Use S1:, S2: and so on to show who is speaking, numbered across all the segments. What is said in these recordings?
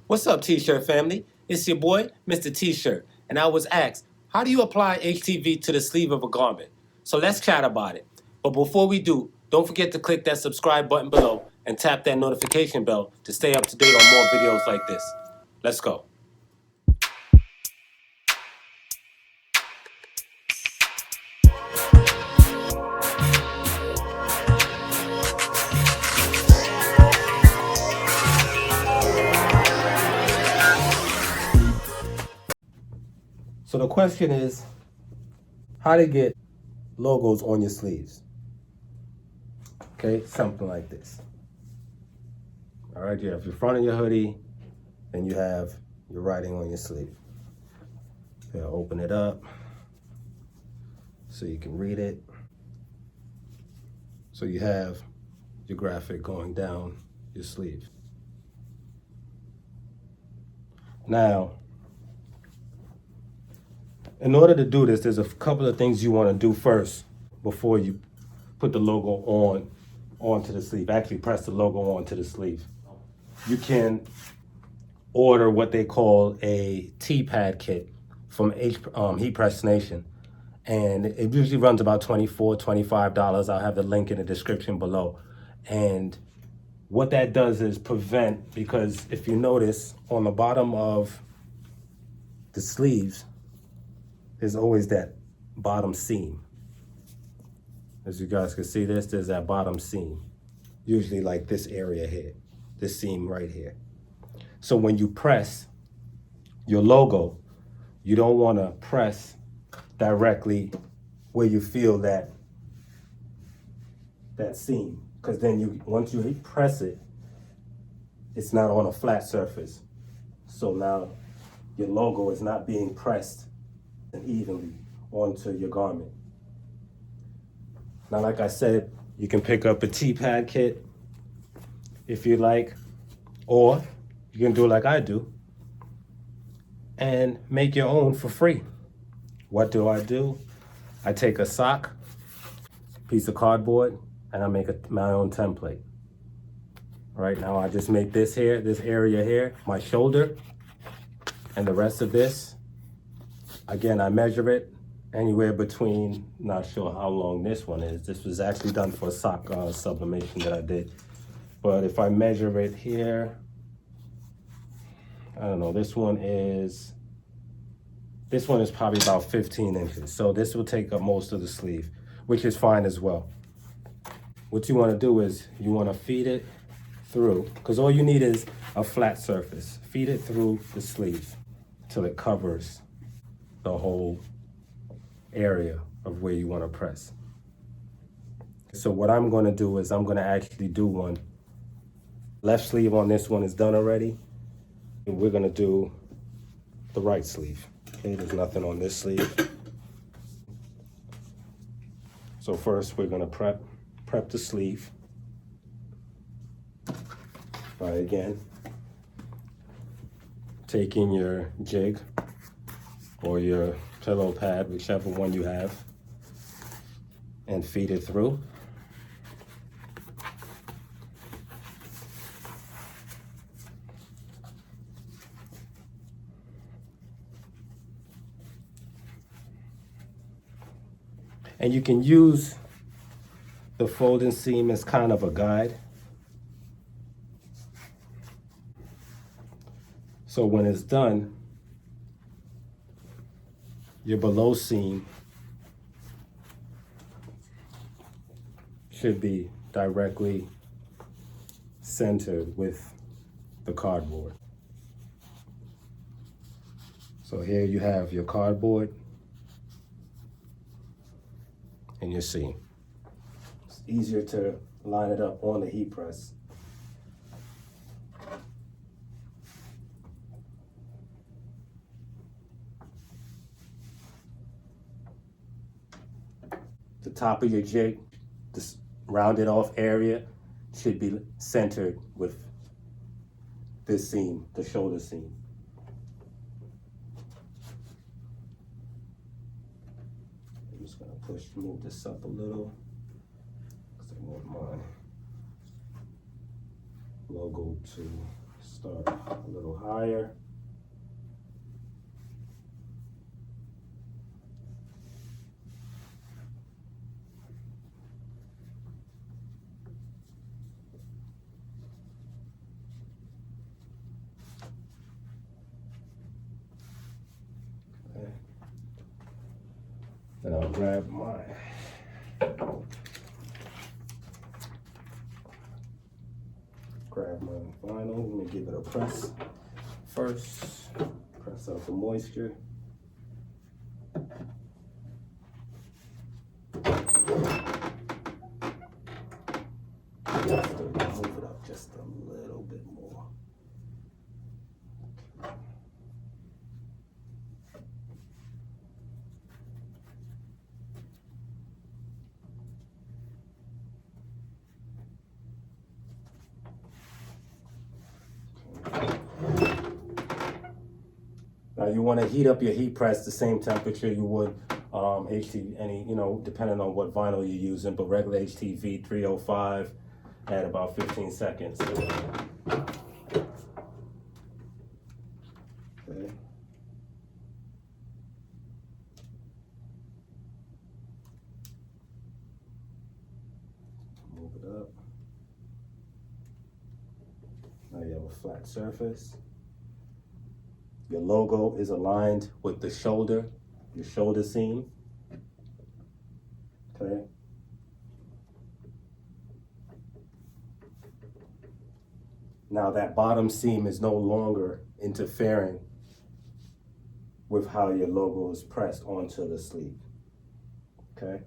S1: What's up, T-shirt family? It's your boy, Mr. T-shirt, and I was asked, how do you apply HTV to the sleeve of a garment? So let's chat about it. But before we do, don't forget to click that subscribe button below and tap that notification bell to stay up to date on more videos like this. Let's go. So the question is, how to get logos on your sleeves? Okay, something like this. All right, you have your front of your hoodie, and you have your writing on your sleeve. Okay, I'll open it up so you can read it. So you have your graphic going down your sleeve. Now, in order to do this, there's a couple of things you want to do first before you put the logo onto the sleeve. Actually press the logo onto the sleeve. You can order what they call a T-pad kit from Heat Press Nation. And it usually runs about $24, $25. I'll have the link in the description below. And what that does is prevent, because if you notice on the bottom of the sleeves, there's always that bottom seam. As you guys can see this, there's that bottom seam. Usually like this area here, this seam right here. So when you press your logo, you don't want to press directly where you feel that seam, because then once you press it, it's not on a flat surface. So now your logo is not being pressed evenly onto your garment. Now, like I said, you can pick up a T-pad kit if you like, or you can do like I do and make your own for free. What do? I take a sock, piece of cardboard, and I make my own template. Right now, I just make this area here, my shoulder, and the rest of this. Again, I measure it anywhere between, not sure how long this one is. This was actually done for a sock sublimation that I did. But if I measure it here, I don't know, this one is probably about 15 inches. So this will take up most of the sleeve, which is fine as well. What you want to do is you want to feed it through, because all you need is a flat surface. Feed it through the sleeve till it covers the whole area of where you want to press. So what I'm going to do is I'm going to actually do one. Left sleeve on this one is done already. And we're going to do the right sleeve. Okay, there's nothing on this sleeve. So first we're going to prep the sleeve by, again, taking your jig or your pillow pad, whichever one you have, and feed it through. And you can use the folding seam as kind of a guide. So when it's done, your below seam should be directly centered with the cardboard. So here you have your cardboard and your seam. It's easier to line it up on the heat press. The top of your jig, this rounded off area, should be centered with this seam, the shoulder seam. I'm just gonna move this up a little, because I want my logo to Start a little higher. Okay. Then I'll grab my vinyl. Let me give it a press first. Press out the moisture. Move it up just a little bit more. Now you want to heat up your heat press the same temperature you would HTV, depending on what vinyl you're using, but regular HTV 305 at about 15 seconds. Okay. Move it up. Now you have a flat surface. Your logo is aligned with the shoulder, your shoulder seam. Okay. Now that bottom seam is no longer interfering with how your logo is pressed onto the sleeve. Okay.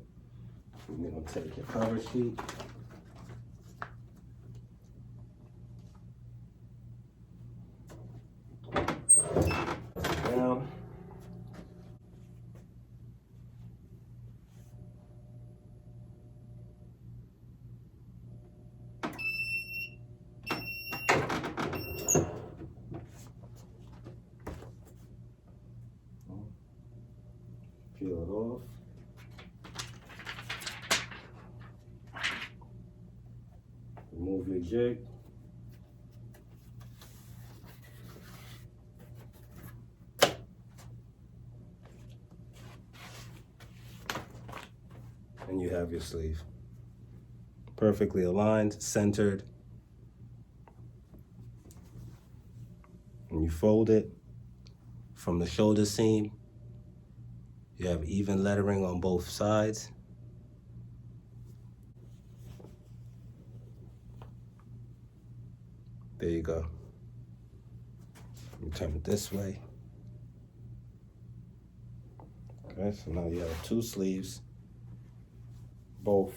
S1: You're gonna take your cover sheet. Down. Peel it off. Remove your jig. And you have your sleeve. Perfectly aligned, centered. And you fold it from the shoulder seam. You have even lettering on both sides. There you go. You turn it this way. Okay, so now you have two sleeves, both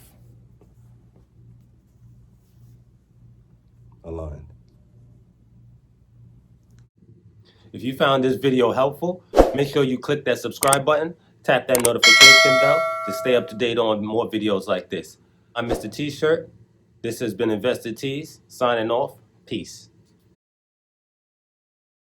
S1: aligned. If you found this video helpful, make sure you click that subscribe button, tap that notification bell to stay up to date on more videos like this. I'm Mr. T-Shirt. This has been Invested Tees, signing off. Peace.